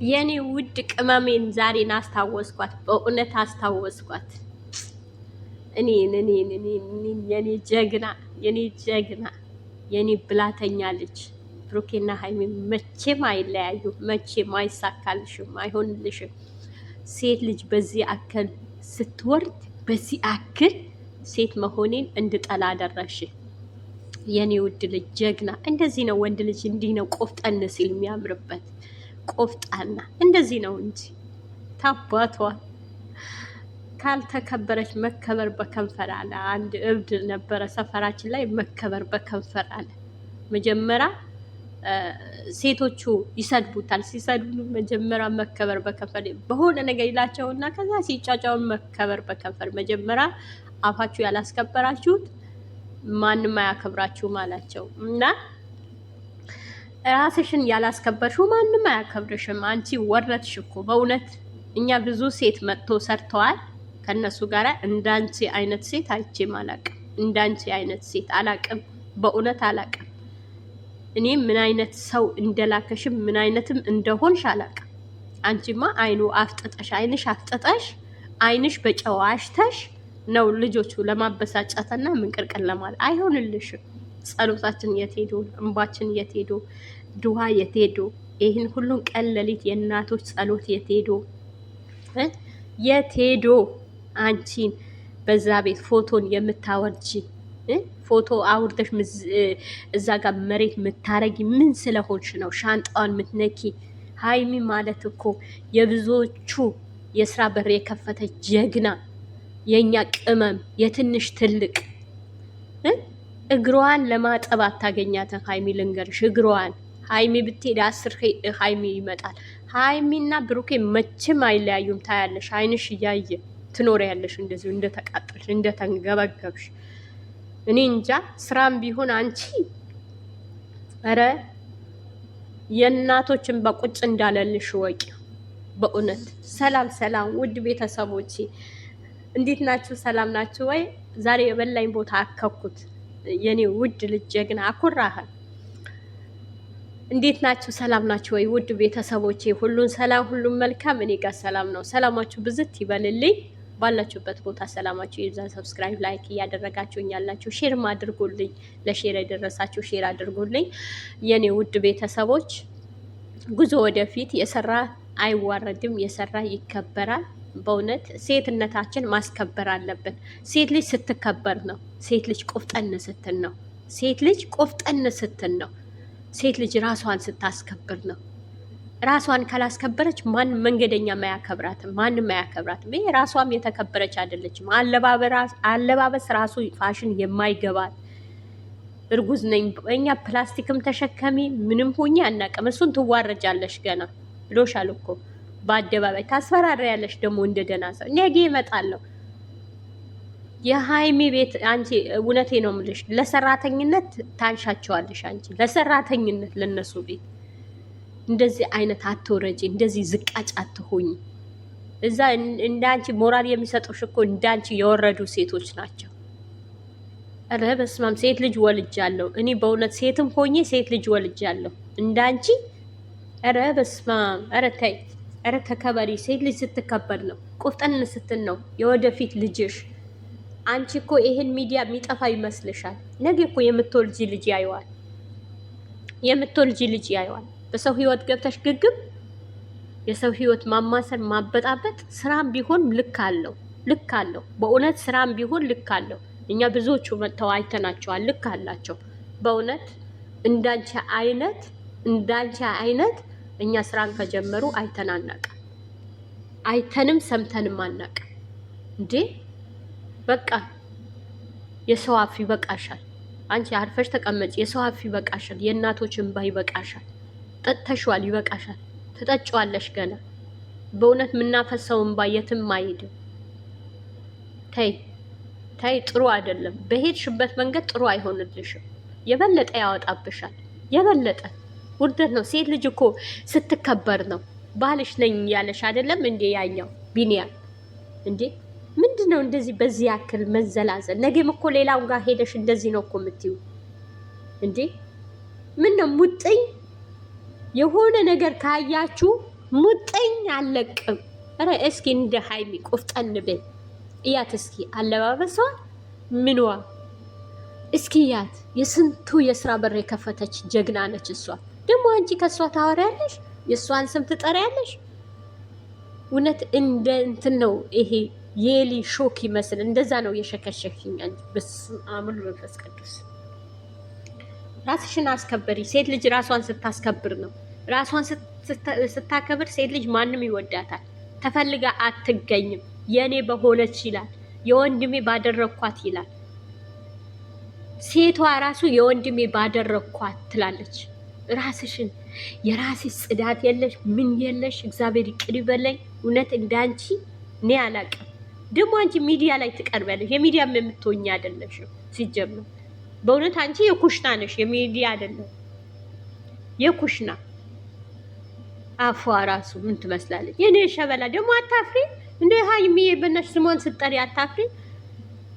የኔ ውድ ቅመሜን ዛሬን አስታወስኳት፣ በእውነት አስታወስኳት። የኔ ጀግና፣ የኔ ጀግና፣ የኔ ብላተኛ ልጅ ብሩኬና ሀይሚ መቼም አይለያዩ፣ መቼም አይሳካልሽም፣ አይሆንልሽም። ሴት ልጅ በዚህ አክል ስትወርድ፣ በዚህ አክል ሴት መሆኔን እንድጠላ አደረሽ። የኔ ውድ ልጅ ጀግና። እንደዚህ ነው ወንድ ልጅ፣ እንዲህ ነው ቆፍጠን ሲል የሚያምርበት። ቆፍጣና እንደዚህ ነው እንጂ ታባቷ ካልተከበረች መከበር በከንፈር አለ። አንድ እብድ ነበረ ሰፈራችን ላይ፣ መከበር በከንፈር አለ። መጀመሪያ ሴቶቹ ይሰድቡታል። ሲሰድቡ መጀመሪያ መከበር በከንፈር በሆነ ነገር ይላቸውና ከዛ ሲጫጫውን መከበር በከንፈር። መጀመሪያ አፋችሁ ያላስከበራችሁት ማንም አያከብራችሁም አላቸው እና ራስሽን ያላስከበርሽው ማንም አያከብርሽም። አንቺ ወረድሽ እኮ በእውነት። እኛ ብዙ ሴት መጥቶ ሰርተዋል ከነሱ ጋር። እንዳንቺ አይነት ሴት አይቼም አላቅም። እንዳንቺ አይነት ሴት አላቅም፣ በእውነት አላቅም። እኔ ምን አይነት ሰው እንደላከሽም ምን አይነትም እንደሆንሽ አላቅም። አንቺማ አይንሽ አፍጥጠሽ አይንሽ በጨዋሽተሽ ነው ልጆቹ ለማበሳጫትና ምንቅርቅር ለማለት። አይሆንልሽም። ጸሎታችን የት ሄዶ? እንባችን የት ሄዶ? ድዋ የት ሄዶ? ይህን ሁሉን ቀን ሌሊት የእናቶች ጸሎት የት ሄዶ? የት ሄዶ? አንቺን በዛ ቤት ፎቶን የምታወርጂ ፎቶ አውርደሽ እዛ ጋር መሬት የምታረጊ ምን ስለሆንሽ ነው? ሻንጣዋን ምትነኪ። ሀይሚ ማለት እኮ የብዙዎቹ የስራ በር የከፈተች ጀግና፣ የኛ ቅመም፣ የትንሽ ትልቅ እግሯን ለማጠብ አታገኛትን ሀይሚ። ልንገርሽ እግሯን ሀይሚ ብትሄድ 10 ሀይሚ ይመጣል። ሀይሚና ብሩኬ መቼም አይለያዩም። ታያለሽ፣ አይንሽ እያየ ትኖሪያለሽ። እንደዚሁ እንደተቃጠልሽ እንደተንገበገብሽ። እኔ እንጃ ስራም ቢሆን አንቺ ኧረ የእናቶችን በቁጭ እንዳለልሽ ወቂ። በእውነት ሰላም ሰላም፣ ውድ ቤተሰቦቼ እንዴት ናችሁ? ሰላም ናችሁ ወይ? ዛሬ የበላኝ ቦታ አከኩት። የኔ ውድ ልጅ ጀግና አኩራሃል። እንዴት ናችሁ? ሰላም ናችሁ ወይ? ውድ ቤተሰቦቼ ሁሉን ሰላም፣ ሁሉን መልካም። እኔ ጋር ሰላም ነው። ሰላማችሁ ብዝት ይበልልኝ። ባላችሁበት ቦታ ሰላማችሁ ይብዛ። ሰብስክራይብ፣ ላይክ እያደረጋችሁኝ ያላችሁ ሼርም አድርጉልኝ። ለሼር የደረሳችሁ ሼር አድርጉልኝ። የኔ ውድ ቤተሰቦች ጉዞ ወደፊት። የሰራ አይዋረድም፣ የሰራ ይከበራል። በእውነት ሴትነታችን ማስከበር አለብን። ሴት ልጅ ስትከበር ነው። ሴት ልጅ ቆፍጠን ስትል ነው። ሴት ልጅ ቆፍጠን ስትል ነው። ሴት ልጅ ራሷን ስታስከብር ነው። ራሷን ካላስከበረች ማንም መንገደኛ ማያከብራትም፣ ማንም ማያከብራትም። ይሄ ራሷም የተከበረች አይደለችም። አለባበስ ራሱ ፋሽን የማይገባት እርጉዝ ነኝ እኛ ፕላስቲክም ተሸከሚ ምንም ሆኜ አናውቅም። እሱን ትዋረጃለሽ ገና ብሎሻል እኮ በአደባባይ ታስፈራሪያለሽ። ደግሞ እንደደና ሰው ነገ እመጣለሁ። የሀይሚ ቤት አንቺ እውነቴ ነው የምልሽ፣ ለሰራተኝነት ታንሻቸዋለሽ። አንቺ ለሰራተኝነት ለነሱ ቤት እንደዚህ አይነት አትወረጂ፣ እንደዚህ ዝቃጭ አትሆኝ። እዛ እንዳንቺ ሞራል የሚሰጡሽ እኮ እንዳንቺ የወረዱ ሴቶች ናቸው። ኧረ በስመ አብ ሴት ልጅ ወልጃለሁ እኔ በእውነት ሴትም ሆኜ ሴት ልጅ ወልጃለሁ እንዳንቺ። ኧረ በስመ አብ ኧረ ተይ፣ ኧረ ተከበሪ። ሴት ልጅ ስትከበር ነው፣ ቆፍጠን ስትል ነው የወደፊት ልጅሽ። አንቺ እኮ ይሄን ሚዲያ የሚጠፋ ይመስልሻል? ነገ እኮ የምትወልጂ ልጅ ያየዋል፣ የምትወልጂ ልጅ ያየዋል። በሰው ህይወት ገብተሽ ግግም የሰው ህይወት ማማሰል ማበጣበጥ፣ ስራም ቢሆን ልክ አለው፣ ልክ አለው። በእውነት ስራም ቢሆን ልክ አለው። እኛ ብዙዎቹ መጥተው አይተናቸዋል፣ ልክ አላቸው። በእውነት እንዳንቺ አይነት እኛ ስራን ከጀመሩ አይተናናቅም፣ አይተንም ሰምተንም አናቅም እንዴ። በቃ የሰው አፍ ይበቃሻል። አንቺ አርፈሽ ተቀመጭ። የሰው አፍ ይበቃሻል። የእናቶች እንባ ይበቃሻል። ጠጥተሽዋል፣ ይበቃሻል። ትጠጪዋለሽ ገና። በእውነት የምናፈሰው እንባ የትም አይሄድም። ተይ ተይ፣ ጥሩ አይደለም። በሄድሽበት መንገድ ጥሩ አይሆንልሽም። የበለጠ ያወጣብሻል። የበለጠ ውርደት ነው። ሴት ልጅ እኮ ስትከበር ነው። ባልሽ ነኝ ያለሽ አይደለም እንዴ? ያኛው ቢኒያም እንዴ ምንድን ነው እንደዚህ በዚህ ያክል መዘላዘል? ነገም እኮ ሌላው ጋር ሄደሽ እንደዚህ ነው እኮ የምትይው እንዴ? ምን ነው ሙጥኝ የሆነ ነገር ካያችሁ ሙጠኝ አለቅም። ኧረ እስኪ እንደ ሀይሚ ቆፍጠን በይ እያት እስኪ አለባበሷ ምንዋ እስኪ እያት። የስንቱ የስራ በር የከፈተች ጀግና ነች እሷ። ደግሞ አንቺ ከእሷ ታወሪያለሽ፣ የእሷን ስም ትጠሪያለሽ። እውነት እንደ እንትን ነው ይሄ የሊ ሾክ ይመስል እንደዛ ነው የሸከሸክኝ። በስመ አብ ወወልድ ወመንፈስ ቅዱስ። ራስሽን አስከበሪ። ሴት ልጅ ራሷን ስታስከብር ነው። ራሷን ስታከብር ሴት ልጅ ማንም ይወዳታል። ተፈልጋ አትገኝም። የኔ በሆነች ይላል፣ የወንድሜ ባደረኳት ይላል። ሴቷ ራሱ የወንድሜ ባደረኳት ትላለች። ራስሽን የራስሽ ጽዳት የለሽ ምን የለሽ። እግዚአብሔር ይቅር ይበለኝ። እውነት እንዳንቺ እኔ አላውቅም። ደግሞ አንቺ ሚዲያ ላይ ትቀርቢያለሽ። የሚዲያም የምትሆኝ አይደለሽም ሲጀምር። በእውነት አንቺ የኩሽና ነሽ፣ የሚዲያ አይደለም። የኩሽና አፏ ራሱ ምን ትመስላለች? የኔ ሸበላ ደግሞ አታፍሪ እንደ ሀይሚ በእናትሽ ስሟን ስትጠሪ አታፍሪ?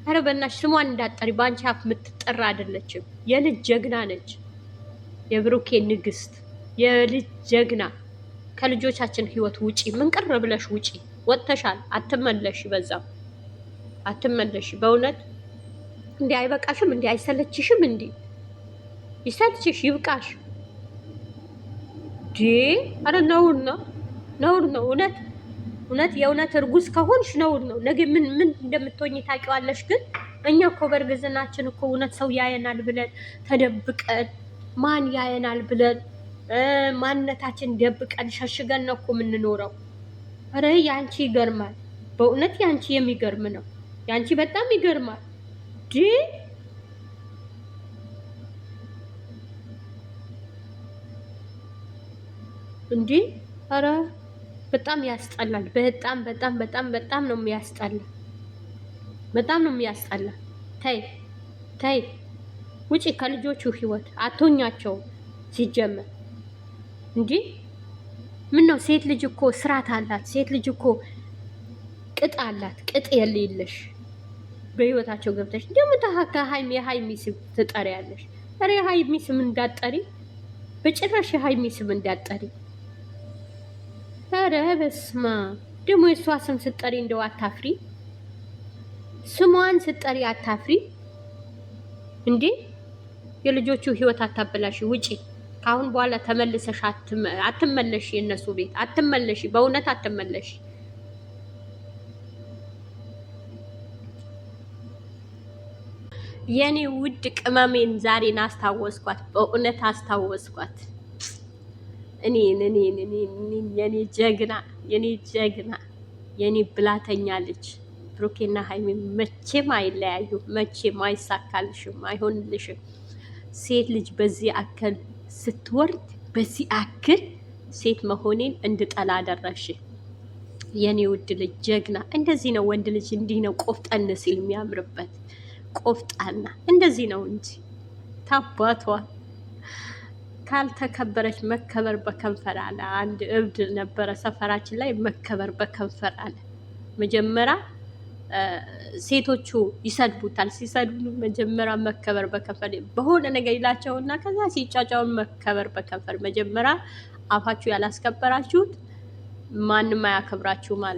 ኧረ በእናትሽ ስሟን እንዳትጠሪ። በአንቺ አፍ የምትጠራ አይደለችም። የልጅ ጀግና ነች። የብሩኬ ንግስት፣ የልጅ ጀግና። ከልጆቻችን ህይወት ውጪ፣ ምን ቅር ብለሽ ውጪ። ወጥተሻል፣ አትመለሽ። በዛም አትመለሽ። በእውነት እንዲህ አይበቃሽም? እንዲህ አይሰለችሽም? እንዲህ ይሰልችሽ፣ ይብቃሽ። አረ ነውር ነው፣ ነውር ነው። እውነት የእውነት እርጉዝ ከሆንሽ ነውር ነው። ነገ ምን እንደምትሆኝ ታውቂዋለሽ። ግን እኛ እኮ በእርግዝናችን እኮ እውነት ሰው ያየናል ብለን ተደብቀን፣ ማን ያየናል ብለን ማንነታችን ደብቀን ሸሽገን ነው እኮ የምንኖረው። አረ ያንቺ ይገርማል። በእውነት ያንቺ የሚገርም ነው። ያንቺ በጣም ይገርማል። እንዴ አረ በጣም ያስጠላል። በጣም በጣም በጣም በጣም ነው የሚያስጠላ። በጣም ነው የሚያስጠላ። ተይ ውጪ ከልጆቹ ህይወት አቶኛቸው ሲጀመር። እንዴ ምን ነው? ሴት ልጅ እኮ ስርዓት አላት። ሴት ልጅ እኮ ቅጥ አላት። ቅጥ የሌለሽ በህይወታቸው ገብተሽ ደግሞ ከሀይሚ የሀይሚ ስም ትጠሪያለሽ። ኧረ የሀይሚ ስም እንዳትጠሪ በጭራሽ። የሀይሚ ስም እንዳትጠሪ። ኧረ በስመ አብ። ደግሞ የእሷ ስም ስትጠሪ እንደው አታፍሪ? ስሟን ስትጠሪ አታፍሪ እንዴ? የልጆቹ ህይወት አታበላሽ። ውጪ ከአሁን በኋላ ተመልሰሽ አትመለሽ። የእነሱ ቤት አትመለሽ። በእውነት አትመለሽ። የኔ ውድ ቅመሜን ዛሬን አስታወስኳት። በእውነት አስታወስኳት። የኔ ጀግና የኔ ብላተኛ ልጅ ብሩኬና ሀይሚ መቼም አይለያዩ። መቼም አይሳካልሽም፣ አይሆንልሽም። ሴት ልጅ በዚህ አክል ስትወርድ፣ በዚህ አክል ሴት መሆኔን እንድጠላ አደረሽ። የኔ ውድ ልጅ ጀግና። እንደዚህ ነው ወንድ ልጅ፣ እንዲህ ነው ቆፍጠን ሲል የሚያምርበት። ቆፍጣና እንደዚህ ነው እንጂ ታባቷ ካልተከበረች መከበር በከንፈር አለ። አንድ እብድ ነበረ ሰፈራችን ላይ፣ መከበር በከንፈር አለ። መጀመሪያ ሴቶቹ ይሰድቡታል። ሲሰድቡ መጀመሪያ መከበር በከንፈር በሆነ ነገር ይላቸውና ከዛ ሲጫጫውን መከበር በከንፈር። መጀመሪያ አፋችሁ ያላስከበራችሁት ማንም አያከብራችሁ ማለት